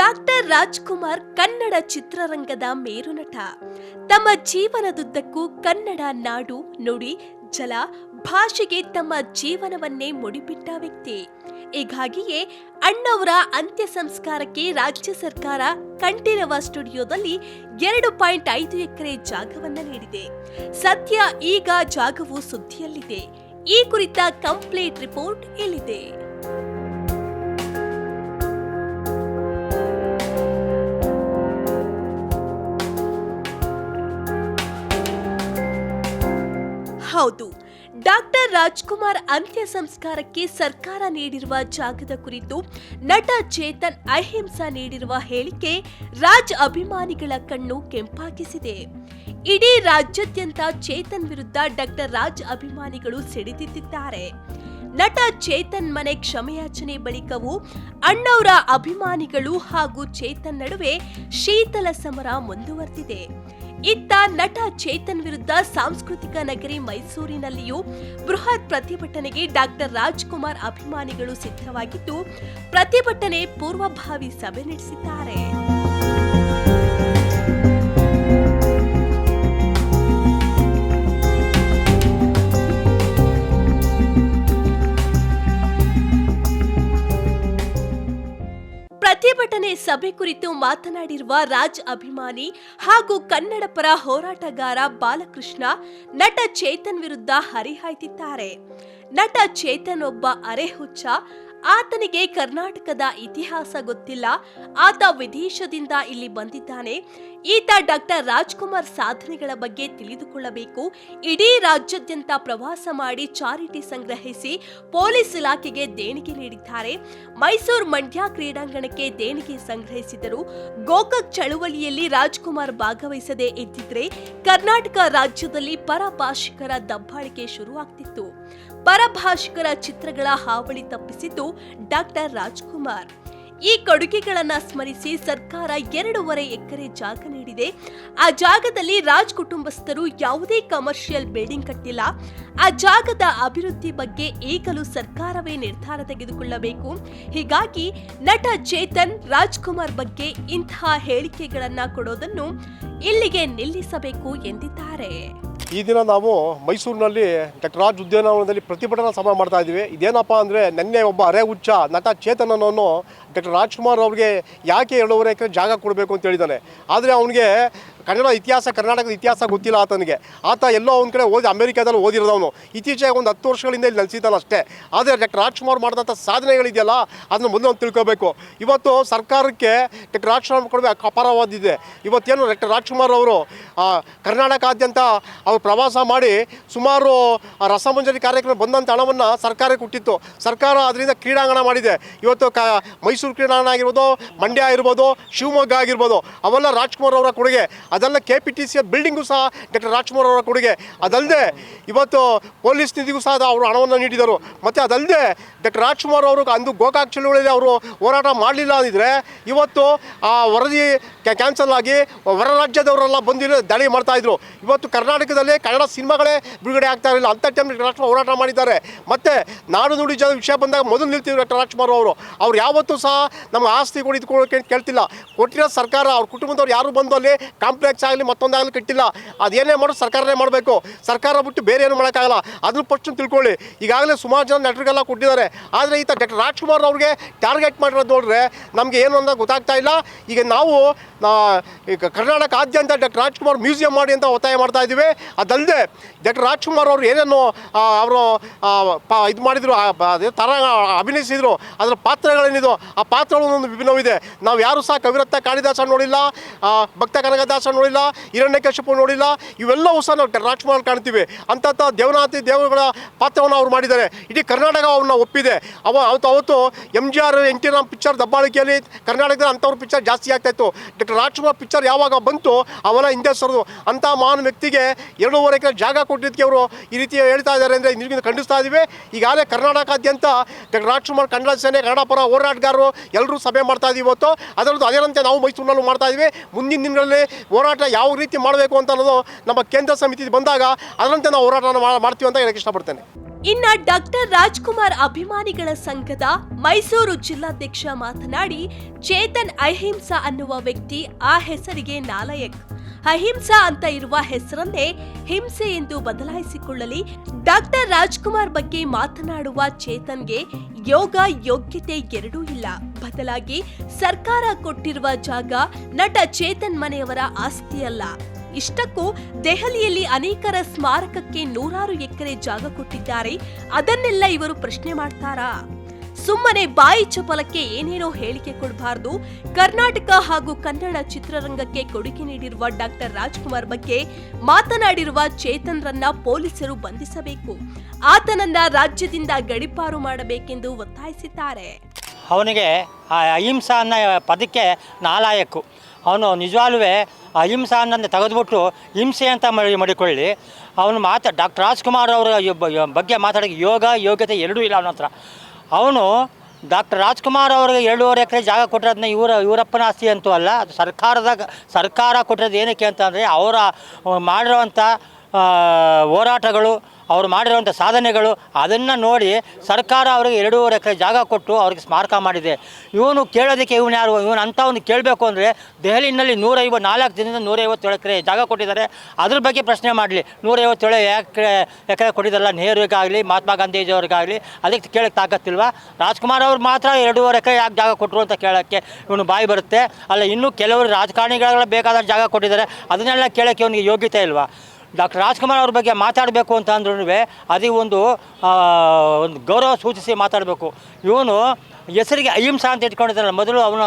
Doctor Rajkumar Kannada ಚಿತ್ರರಂಗದ ಮೇರುನಟ. ತಮ್ಮ ಜೀವನದುದ್ದಕ್ಕೂ ಕನ್ನಡ ನಾಡು, ನುಡಿ, ಜಲ, ಭಾಷೆಗೆ ತಮ್ಮ ಜೀವನವನ್ನೇ ಮುಡಿಪಿಟ್ಟ ವ್ಯಕ್ತಿ. ಹೀಗಾಗಿಯೇ ಅಣ್ಣವರ ಅಂತ್ಯ ಸಂಸ್ಕಾರಕ್ಕೆ ರಾಜ್ಯ ಸರ್ಕಾರ ಕಂಠೀರವ ಸ್ಟುಡಿಯೋದಲ್ಲಿ 2.5 ಎಕರೆ ಜಾಗವನ್ನ ನೀಡಿದೆ. ಸದ್ಯ ಈಗ ಜಾಗವು ಸುದ್ದಿಯಲ್ಲಿದೆ. ಈ ಕುರಿತ ಕಂಪ್ಲೀಟ್ ರಿಪೋರ್ಟ್ ಇಲ್ಲಿದೆ. ಹೌದು, ಡಾಕ್ಟರ್ ರಾಜ್ಕುಮಾರ್ ಅಂತ್ಯ ಸಂಸ್ಕಾರಕ್ಕೆ ಸರ್ಕಾರ ನೀಡಿರುವ ಜಾಗದ ಕುರಿತು ನಟ ಚೇತನ್ ಅಹಿಂಸಾ ನೀಡಿರುವ ಹೇಳಿಕೆ ರಾಜ್ ಅಭಿಮಾನಿಗಳ ಕಣ್ಣು ಕೆಂಪಾಗಿಸಿದೆ. ಇಡೀ ರಾಜ್ಯಾದ್ಯಂತ ಚೇತನ್ ವಿರುದ್ಧ ಡಾಕ್ಟರ್ ರಾಜ್ ಅಭಿಮಾನಿಗಳು ಸಿಡಿದಿದ್ದಾರೆ. ನಟ ಚೇತನ್ ಮನೆ ಕ್ಷಮೆಯಾಚನೆ ಬಳಿಕವೂ ಅಣ್ಣವರ ಅಭಿಮಾನಿಗಳು ಹಾಗೂ ಚೇತನ್ ನಡುವೆ ಶೀತಲ ಸಮರ ಮುಂದುವರೆದಿದೆ. ಇತ್ತ ನಟ ಚೇತನ್ ವಿರುದ್ಧ ಸಾಂಸ್ಕೃತಿಕ ನಗರಿ ಮೈಸೂರಿನಲ್ಲಿಯೂ ಬೃಹತ್ ಪ್ರತಿಭಟನೆಗೆ ಡಾಕ್ಟರ್ ರಾಜ್ಕುಮಾರ್ ಅಭಿಮಾನಿಗಳು ಸಿದ್ಧವಾಗಿದ್ದು, ಪ್ರತಿಭಟನೆ ಪೂರ್ವಭಾವಿ ಸಭೆ ನಡೆಸಿದ್ದಾರೆ. ಪ್ರತಿಭಟನೆ ಸಭೆ ಕುರಿತು ಮಾತನಾಡಿರುವ ರಾಜ್ ಅಭಿಮಾನಿ ಹಾಗೂ ಕನ್ನಡ ಪರ ಹೋರಾಟಗಾರ ಬಾಲಕೃಷ್ಣ, ನಟ ಚೇತನ್ ವಿರುದ್ಧ ಹರಿಹಾಯ್ದಿದ್ದಾರೆ. ನಟ ಚೇತನ್ ಒಬ್ಬ ಅರೆಹುಚ್ಚ. ಆತನಿಗೆ ಕರ್ನಾಟಕದ ಇತಿಹಾಸ ಗೊತ್ತಿಲ್ಲ. ಆತ ವಿದೇಶದಿಂದ ಇಲ್ಲಿ ಬಂದಿದ್ದಾನೆ. ಈತ ಡಾಕ್ಟರ್ ರಾಜ್ಕುಮಾರ್ ಸಾಧನೆಗಳ ಬಗ್ಗೆ ತಿಳಿದುಕೊಳ್ಳಬೇಕು. ಇಡೀ ರಾಜ್ಯಾದ್ಯಂತ ಪ್ರವಾಸ ಮಾಡಿ ಚಾರಿಟಿ ಸಂಗ್ರಹಿಸಿ ಪೊಲೀಸ್ ಇಲಾಖೆಗೆ ದೇಣಿಗೆ ನೀಡಿದ್ದಾರೆ. ಮೈಸೂರು ಮಂಡ್ಯ ಕ್ರೀಡಾಂಗಣಕ್ಕೆ ದೇಣಿಗೆ ಸಂಗ್ರಹಿಸಿದರು. ಗೋಕಾಕ್ ಚಳುವಳಿಯಲ್ಲಿ ರಾಜ್ಕುಮಾರ್ ಭಾಗವಹಿಸದೇ ಇದ್ದಿದ್ರೆ ಕರ್ನಾಟಕ ರಾಜ್ಯದಲ್ಲಿ ಪರಭಾಷಿಕರ ದಬ್ಬಾಳಿಕೆ ಶುರುವಾಗ್ತಿತ್ತು. ಪರಭಾಷಿಕರ ಚಿತ್ರಗಳ ಹಾವಳಿ ತಪ್ಪಿಸಿದ್ದು ಡಾಕ್ಟರ್ ರಾಜ್ಕುಮಾರ್. ಈ ಕೊಡುಗೆಗಳನ್ನ ಸ್ಮರಿಸಿ ಸರ್ಕಾರ 2.5 ಎಕರೆ ಜಾಗ ನೀಡಿದೆ. ಆ ಜಾಗದಲ್ಲಿ ರಾಜ್ ಕುಟುಂಬಸ್ಥರು ಯಾವುದೇ ಕಮರ್ಷಿಯಲ್ ಬಿಲ್ಡಿಂಗ್ ಕಟ್ಟಿಲ್ಲ. ಆ ಜಾಗದ ಅಭಿವೃದ್ಧಿ ಬಗ್ಗೆ ಈಗಲೂ ಸರ್ಕಾರವೇ ನಿರ್ಧಾರ ತೆಗೆದುಕೊಳ್ಳಬೇಕು. ಹೀಗಾಗಿ ನಟ ಚೇತನ್ ರಾಜ್ಕುಮಾರ್ ಬಗ್ಗೆ ಇಂತಹ ಹೇಳಿಕೆಗಳನ್ನ ಕೊಡೋದನ್ನು ಇಲ್ಲಿಗೆ ನಿಲ್ಲಿಸಬೇಕು ಎಂದಿದ್ದಾರೆ. ಈ ದಿನ ನಾವು ಮೈಸೂರಿನಲ್ಲಿ ಡಾಕ್ಟರ್ ರಾಜ್ ಉದ್ಯಾನವನದಲ್ಲಿ ಪ್ರತಿಭಟನಾ ಸಭೆ ಮಾಡ್ತಾ ಇದ್ದೀವಿ. ಇದೇನಪ್ಪ ಅಂದರೆ ನಿನ್ನೆ ಒಬ್ಬ ಅರೆ ಹುಚ್ಚ ನಟ ಚೇತನ್ ಅನ್ನೋನು ಡಾಕ್ಟರ್ ರಾಜ್ಕುಮಾರ್ ಅವ್ರಿಗೆ ಯಾಕೆ 2.5 ಎಕರೆ ಜಾಗ ಕೊಡಬೇಕು ಅಂತ ಹೇಳಿದ್ದಾನೆ. ಆದರೆ ಅವನಿಗೆ ಕನ್ನಡ ಇತಿಹಾಸ, ಕರ್ನಾಟಕದ ಇತಿಹಾಸ ಗೊತ್ತಿಲ್ಲ ಆತನಿಗೆ. ಆತ ಎಲ್ಲೋ ಒಂದು ಕಡೆ ಅಮೆರಿಕಾದಲ್ಲಿ ಓದಿರೋದವನು. ಇತ್ತೀಚೆಗೆ ಒಂದು 10 ವರ್ಷಗಳಿಂದ ಇಲ್ಲಿ ನೆಲೆಸಿದ್ದಾನೆ ಅಷ್ಟೇ. ಆದರೆ ಡಾಕ್ಟರ್ ರಾಜ್ಕುಮಾರ್ ಮಾಡಿದಂಥ ಸಾಧನೆಗಳಿದೆಯಲ್ಲ, ಅದನ್ನು ಮೊದಲು ಒಂದು ತಿಳ್ಕೋಬೇಕು. ಇವತ್ತು ಸರ್ಕಾರಕ್ಕೆ ಡಾಕ್ಟರ್ ರಾಜ್ಕುಮಾರ್ ಕೊಡುವೆ ಅಪಾರವಾದಿದೆ. ಇವತ್ತೇನು ಡಾಕ್ಟರ್ ರಾಜ್ಕುಮಾರ್ ಅವರು ಕರ್ನಾಟಕಾದ್ಯಂತ ಅವರು ಪ್ರವಾಸ ಮಾಡಿ ಸುಮಾರು ರಸಮಂಜರಿ ಕಾರ್ಯಕ್ರಮ ಬಂದಂಥ ಹಣವನ್ನು ಸರ್ಕಾರಕ್ಕೆ ಕೊಟ್ಟಿತ್ತು. ಸರ್ಕಾರ ಅದರಿಂದ ಕ್ರೀಡಾಂಗಣ ಮಾಡಿದೆ. ಇವತ್ತು ಮೈಸೂರು ಕ್ರೀಡಾಂಗಣ ಆಗಿರ್ಬೋದು, ಮಂಡ್ಯ ಆಗಿರ್ಬೋದು, ಶಿವಮೊಗ್ಗ ಆಗಿರ್ಬೋದು, ಅವೆಲ್ಲ ರಾಜ್ಕುಮಾರ್ ಅವರ ಕೊಡುಗೆ. ಅದೆಲ್ಲ KPTC ಬಿಲ್ಡಿಂಗು ಸಹ ಡಾಕ್ಟರ್ ರಾಜ್ಕುಮಾರ್ ಅವರ ಕೊಡುಗೆ. ಅದಲ್ಲದೆ ಇವತ್ತು ಪೊಲೀಸ್ ನಿಧಿಗೂ ಸಹ ಅವರು ಹಣವನ್ನು ನೀಡಿದರು. ಮತ್ತು ಅದಲ್ಲದೆ ಡಾಕ್ಟರ್ ರಾಜ್ಕುಮಾರ್ ಅವರು ಅಂದು ಗೋಕಾಕ್ ಚಳುವಳಿಯಲ್ಲಿ ಅವರು ಹೋರಾಟ ಮಾಡಲಿಲ್ಲ ಅಂದಿದ್ರೆ ಇವತ್ತು ಆ ವರದಿ ಕ್ಯಾನ್ಸಲ್ ಆಗಿ ಹೊರ ರಾಜ್ಯದವರೆಲ್ಲ ಬಂದು ದಾಳಿ ಮಾಡ್ತಾಯಿದ್ರು. ಇವತ್ತು ಕರ್ನಾಟಕದಲ್ಲಿ ಕನ್ನಡ ಸಿನಿಮಾಗಳೇ ಬಿಡುಗಡೆ ಆಗ್ತಾ ಇರಲಿಲ್ಲ. ಅಂಥ ಟೈಮ್ ಡಾಕ್ಟರ್ ರಾಜ್ಕುಮಾರ್ ಹೋರಾಟ ಮಾಡಿದ್ದಾರೆ. ಮತ್ತು ನಾಡು ನುಡಿ ವಿಷಯ ಬಂದಾಗ ಮೊದಲು ನಿಲ್ತಿದ್ರು ಡಾಕ್ಟರ್ ರಾಜ್ಕುಮಾರ್ ಅವರು. ಅವ್ರು ಯಾವತ್ತೂ ಸಹ ನಮ್ಮ ಆಸ್ತಿ ಕೊಡಿದುಕೊಳ್ಳೋಕೆ ಕೇಳ್ತಿಲ್ಲ. ಕೊಟ್ಟಿರೋ ಸರ್ಕಾರ ಅವ್ರ ಕುಟುಂಬದವ್ರು ಯಾರು ಬಂದು ಅಲ್ಲಿ ಕಾಂಪ್ಲೆಕ್ಸ್ ಆಗಲಿ ಮತ್ತೊಂದಾಗಲಿ ಕಟ್ಟಿಲ್ಲ. ಅದೇನೇ ಮಾಡೋದು ಸರ್ಕಾರನೇ ಮಾಡಬೇಕು. ಸರ್ಕಾರ ಬಿಟ್ಟು ಬೇರೆ ಏನು ಮಾಡೋಕ್ಕಾಗಲ್ಲ. ಅದನ್ನು ಫಸ್ಟ್ ತಿಳ್ಕೊಳ್ಳಿ. ಈಗಾಗಲೇ ಸುಮಾರು ಜನ ನಟರಿಗೆಲ್ಲ ಕೊಟ್ಟಿದ್ದಾರೆ. ಆದರೆ ಈತ ಡಾಕ್ಟರ್ ರಾಜ್ಕುಮಾರ್ ಅವ್ರಿಗೆ ಟಾರ್ಗೆಟ್ ಮಾಡಿರೋದು ನೋಡ್ರೆ ನಮಗೆ ಏನು ಅಂತ ಗೊತ್ತಾಗ್ತಾ ಇಲ್ಲ. ಈಗ ನಾವು ಈಗ ಕರ್ನಾಟಕಾದ್ಯಂತ ಡಾಕ್ಟರ್ ರಾಜ್ಕುಮಾರ್ ಮ್ಯೂಸಿಯಂ ಮಾಡಿ ಅಂತ ಒತ್ತಾಯ ಮಾಡ್ತಾ ಇದ್ದೀವಿ. ಅದಲ್ಲದೆ ಡಾಕ್ಟರ್ ರಾಜ್ಕುಮಾರ್ ಅವರು ಏನೇನು ಅವರು ಇದು ಮಾಡಿದರು, ಥರ ಅಭಿನಯಿಸಿದರು, ಅದರ ಪಾತ್ರಗಳೇನಿದು, ಆ ಪಾತ್ರಗಳು ಒಂದು ವಿಭಿನ್ನವಿದೆ. ನಾವು ಯಾರು ಸಹ ಕವಿರತ್ನ ಕಾಳಿದಾಸ ನೋಡಿಲ್ಲ, ಭಕ್ತ ಕನಕದಾಸ ನೋಡಿಲ್ಲ, ಹಿರಣ್ಯಕಶಿಪು ನೋಡಿಲ್ಲ. ಇವೆಲ್ಲವೂ ಸಹ ನಾವು ರಾಜ್ಕುಮಾರ್ ಕಾಣ್ತೀವಿ. ಅಂಥ ದೇವನಾಥಿ ದೇವರುಗಳ ಪಾತ್ರವನ್ನು ಅವ್ರು ಮಾಡಿದ್ದಾರೆ. ಇಡೀ ಕರ್ನಾಟಕ ಅವ್ರನ್ನ ಒಪ್ಪಿದೆ. ಅವತ್ತು MGR NT ರಾಮ್ ಪಿಕ್ಚರ್ ದಬ್ಬಾಳಿಕೆಯಲ್ಲಿ ಕರ್ನಾಟಕದಲ್ಲಿ ಅಂಥವ್ರ ಪಿಕ್ಚರ್ ಜಾಸ್ತಿ ಆಗ್ತಾಯಿತ್ತು. ಡಾಕ್ಟರ್ ರಾಜ್ಕುಮಾರ್ ಪಿಕ್ಚರ್ ಯಾವಾಗ ಬಂತು ಅವೆಲ್ಲ ಹಿಂದೆ ಸರಿದು. ಅಂಥ ಮಹಾನ್ ವ್ಯಕ್ತಿಗೆ 2.5 ಎಕರೆ ಜಾಗ ಕೊಟ್ಟಿದ್ದಕ್ಕೆ ಅವರು ಈ ರೀತಿ ಹೇಳ್ತಾ ಇದ್ದಾರೆ ಅಂದರೆ ನಿಮಗೆ ಖಂಡಿಸ್ತಾ ಇದ್ದೀವಿ. ಈಗಾಗಲೇ ಕರ್ನಾಟಕಾದ್ಯಂತ ಡಾಕ್ಟರ್ ರಾಜ್ಕುಮಾರ್ ಕನ್ನಡ ಸೇನೆ, ಕನ್ನಡ ಪರ ಹೋರಾಟಗಾರರು ಎಲ್ಲರೂ ಸಭೆ ಮಾಡ್ತಾ ಇದ್ದೀವಿ ಇವತ್ತು. ಅದರದ್ದು ಅದೇನಂತೆ ನಾವು ಮೈಸೂರಿನಲ್ಲೂ ಮಾಡ್ತಾ ಇದ್ದೀವಿ. ಮುಂದಿನ ದಿನಗಳಲ್ಲಿ ಹೋರಾಟ ಯಾವ ರೀತಿ ಮಾಡಬೇಕು ಅಂತ ಅನ್ನೋದು ನಮ್ಮ ಕೇಂದ್ರ ಸಮಿತಿ ಬಂದಾಗ ಅದರಂತೆ ನಾವು ಹೋರಾಟ ಮಾಡ್ತೀವಿ ಅಂತ ಹೇಳಕ್ಕೆ ಇಷ್ಟಪಡ್ತೇನೆ. ಇನ್ನ ಡಾಕ್ಟರ್ ರಾಜ್ಕುಮಾರ್ ಅಭಿಮಾನಿಗಳ ಸಂಘದ ಮೈಸೂರು ಜಿಲ್ಲಾಧ್ಯಕ್ಷ ಮಾತನಾಡಿ, ಚೇತನ್ ಅಹಿಂಸಾ ಅನ್ನುವ ವ್ಯಕ್ತಿ ಆ ಹೆಸರಿಗೆ ನಾಲಾಯಕ್. ಅಹಿಂಸಾ ಅಂತ ಇರುವ ಹೆಸರನ್ನೇ ಹಿಂಸೆ ಎಂದು ಬದಲಾಯಿಸಿಕೊಳ್ಳಲಿ. ಡಾಕ್ಟರ್ ರಾಜ್ಕುಮಾರ್ ಬಗ್ಗೆ ಮಾತನಾಡುವ ಚೇತನ್ಗೆ ಯೋಗ ಯೋಗ್ಯತೆ ಎರಡೂ ಇಲ್ಲ. ಬದಲಾಗಿ ಸರ್ಕಾರ ಕೊಟ್ಟಿರುವ ಜಾಗ ನಟ ಚೇತನ್ ಮನೆಯವರ ಆಸ್ತಿಯಲ್ಲ. ಇಷ್ಟಕ್ಕೂ ದೆಹಲಿಯಲ್ಲಿ ಅನೇಕರ ಸ್ಮಾರಕಕ್ಕೆ 100 ಎಕರೆ ಜಾಗ ಕೊಟ್ಟಿದ್ದಾರೆ. ಅದನ್ನೆಲ್ಲ ಇವರು ಪ್ರಶ್ನೆ ಮಾಡ್ತಾರಾ? ಸುಮ್ಮನೆ ಬಾಯಿ ಚಪಲಕ್ಕೆ ಏನೇನೋ ಹೇಳಿಕೆ ಕೊಡಬಾರ್ದು. ಕರ್ನಾಟಕ ಹಾಗೂ ಕನ್ನಡ ಚಿತ್ರರಂಗಕ್ಕೆ ಕೊಡುಗೆ ನೀಡಿರುವ ಡಾಕ್ಟರ್ ರಾಜ್ಕುಮಾರ್ ಬಗ್ಗೆ ಮಾತನಾಡಿರುವ ಚೇತನ್ರನ್ನ ಪೊಲೀಸರು ಬಂಧಿಸಬೇಕು. ಆತನನ್ನ ರಾಜ್ಯದಿಂದ ಗಡೀಪಾರು ಮಾಡಬೇಕೆಂದು ಒತ್ತಾಯಿಸಿದ್ದಾರೆ. ಅವನಿಗೆ ಆ ಅಹಿಂಸಾ ಅನ್ನೋ ಪದಕ್ಕೆ ನಾಲಾಯಕ್ಕು. ಅವನು ನಿಜವಾಗ್ಲೂ ಅಹಿಂಸಾ ಅನ್ನೋದನ್ನ ತೆಗೆದುಬಿಟ್ಟು ಹಿಂಸೆ ಅಂತ ಮಾಡಿಕೊಳ್ಳಿ. ಅವನು ಡಾಕ್ಟರ್ ರಾಜ್ಕುಮಾರ್ ಅವರ ಬಗ್ಗೆ ಮಾತಾಡೋಕ್ಕೆ ಯೋಗ ಯೋಗ್ಯತೆ ಎರಡೂ ಇಲ್ಲ ಅವನ ಹತ್ರ. ಅವನು ಡಾಕ್ಟರ್ ರಾಜ್ಕುಮಾರ್ ಅವ್ರಿಗೆ 2.5 ಎಕರೆ ಜಾಗ ಕೊಟ್ಟಿರೋದನ್ನ ಇವರಪ್ಪನ ಆಸ್ತಿ ಅಂತೂ ಅಲ್ಲ. ಅದು ಸರ್ಕಾರ ಕೊಟ್ಟಿರೋದು ಏನಕ್ಕೆ ಅಂತಂದರೆ ಅವರ ಮಾಡಿರೋವಂಥ ಹೋರಾಟಗಳು, ಅವ್ರು ಮಾಡಿರೋವಂಥ ಸಾಧನೆಗಳು, ಅದನ್ನು ನೋಡಿ ಸರ್ಕಾರ ಅವರಿಗೆ 2.5 ಎಕರೆ ಜಾಗ ಕೊಟ್ಟು ಅವ್ರಿಗೆ ಸ್ಮಾರಕ ಮಾಡಿದೆ. ಇವನು ಕೇಳೋದಕ್ಕೆ ಇವನು ಅಂಥವ್ನು ಕೇಳಬೇಕು ಅಂದರೆ ದೆಹಲಿನಲ್ಲಿ 4 ದಿನದಿಂದ 157 ಎಕರೆ ಜಾಗ ಕೊಟ್ಟಿದ್ದಾರೆ. ಅದ್ರ ಬಗ್ಗೆ ಪ್ರಶ್ನೆ ಮಾಡಲಿ. 157 ಎಕರೆ ಕೊಟ್ಟಿದ್ದಾರಲ್ಲ ನೆಹರುಗಾಗಲಿ ಮಹಾತ್ಮ ಗಾಂಧೀಜಿಯವ್ರಿಗಾಗಲಿ, ಅದಕ್ಕೆ ಕೇಳೋಕ್ಕೆ ತಾಕತ್ತಿಲ್ವಾ? ರಾಜ್ಕುಮಾರ್ ಅವ್ರು ಮಾತ್ರ 2.5 ಎಕರೆ ಯಾಕೆ ಜಾಗ ಕೊಟ್ಟರು ಅಂತ ಕೇಳೋಕ್ಕೆ ಇವನು ಬಾಯಿ ಬರುತ್ತೆ. ಅಲ್ಲ, ಇನ್ನೂ ಕೆಲವರು ರಾಜಕಾರಣಿಗಳೆಲ್ಲ ಬೇಕಾದ ಜಾಗ ಕೊಟ್ಟಿದ್ದಾರೆ, ಅದನ್ನೆಲ್ಲ ಕೇಳೋಕ್ಕೆ ಇವನಿಗೆ ಯೋಗ್ಯತೆ ಇಲ್ವಾ? ಡಾಕ್ಟರ್ ರಾಜ್ಕುಮಾರ್ ಅವ್ರ ಬಗ್ಗೆ ಮಾತಾಡಬೇಕು ಅಂತ ಅಂದ್ರೂ ಅದು ಒಂದು ಗೌರವ ಸೂಚಿಸಿ ಮಾತಾಡಬೇಕು. ಇವನು ಹೆಸರಿಗೆ ಅಹಿಂಸಾ ಅಂತ ಇಟ್ಕೊಂಡಿದ್ದಾನಲ್ಲ, ಮೊದಲು ಅವನು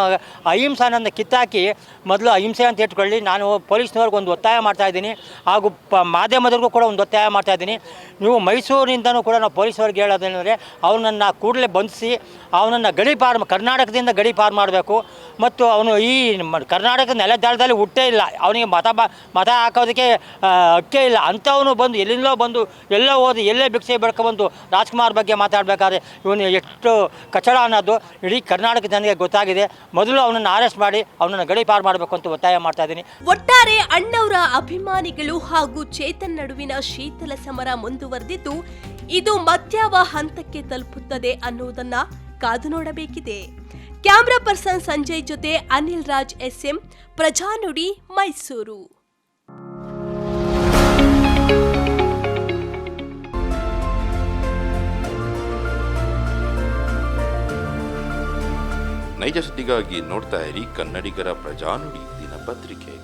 ಅಹಿಂಸಾನನ್ನು ಕಿತ್ತಾಕಿ ಮೊದಲು ಅಹಿಂಸೆ ಅಂತ ಇಟ್ಕೊಳ್ಳಿ. ನಾನು ಪೊಲೀಸ್ನವ್ರಿಗೆ ಒಂದು ಒತ್ತಾಯ ಮಾಡ್ತಾಯಿದ್ದೀನಿ, ಹಾಗೂ ಮಾಧ್ಯಮದವ್ರಿಗೂ ಕೂಡ ಒಂದು ಒತ್ತಾಯ ಮಾಡ್ತಾಯಿದ್ದೀನಿ. ನೀವು ಮೈಸೂರಿನಿಂದನೂ ಕೂಡ ನಾವು ಪೊಲೀಸವ್ರಿಗೆ ಹೇಳೋದೇನೆಂದರೆ ಅವನನ್ನು ಕೂಡಲೇ ಬಂಧಿಸಿ ಅವನನ್ನು ಕರ್ನಾಟಕದಿಂದ ಗಡೀಪಾರು ಮಾಡಬೇಕು. ಮತ್ತು ಅವನು ಈ ಕರ್ನಾಟಕದ ನೆಲದಾಳದಲ್ಲಿ ಹುಟ್ಟೇ ಇಲ್ಲ, ಅವನಿಗೆ ಮತ ಹಾಕೋದಕ್ಕೆ ಹಕ್ಕೇ ಇಲ್ಲ. ಅಂಥವನು ಬಂದು ಎಲ್ಲಿಂದಲೋ ಬಂದು ಎಲ್ಲೋ ಓದಿ ಎಲ್ಲೇ ಭಿಕ್ಷೆ ಬೆಳ್ಕೊಬಂದು ರಾಜ್ಕುಮಾರ್ ಬಗ್ಗೆ ಮಾತಾಡಬೇಕಾದ್ರೆ ಇವನು ಎಷ್ಟು ಕಚಡ ಅನ್ನೋದು ಇಡೀ ಕರ್ನಾಟಕ ಜನರಿಗೆ ಗೊತ್ತಾಗಿದೆ. ಮೊದಲು ಅವನನ್ನು ಅರೆಸ್ಟ್ ಮಾಡಿ ಅವನನ್ನು ಗಡೀಪಾರು ಮಾಡಬೇಕು ಅಂತ ಒತ್ತಾಯ ಮಾಡ್ತಾ ಇದ್ದೀನಿ. ಒಟ್ಟಾರೆ ಅಣ್ಣವರ ಅಭಿಮಾನಿಗಳು ಹಾಗೂ ಚೇತನ್ ನಡುವಿನ ಶೀತಲ ಸಮರ ಮುಂದುವರೆದಿದ್ದು, ಇದು ಮತ್ಯಾವ ಹಂತಕ್ಕೆ ತಲುಪುತ್ತದೆ ಅನ್ನುವುದನ್ನ ಕಾದು ನೋಡಬೇಕಿದೆ. ಕ್ಯಾಮ್ರಾ ಪರ್ಸನ್ ಸಂಜಯ್ ಜೊತೆ ಅನಿಲ್ ರಾಜ್ SM, ಪ್ರಜಾನುಡಿ, ಮೈಸೂರು. ನೈಜ ಸುದ್ದಿಗಾಗಿ ನೋಡ್ತಾ ಇರಿ ಕನ್ನಡಿಗರ ಪ್ರಜಾನುಡಿ ದಿನಪತ್ರಿಕೆ.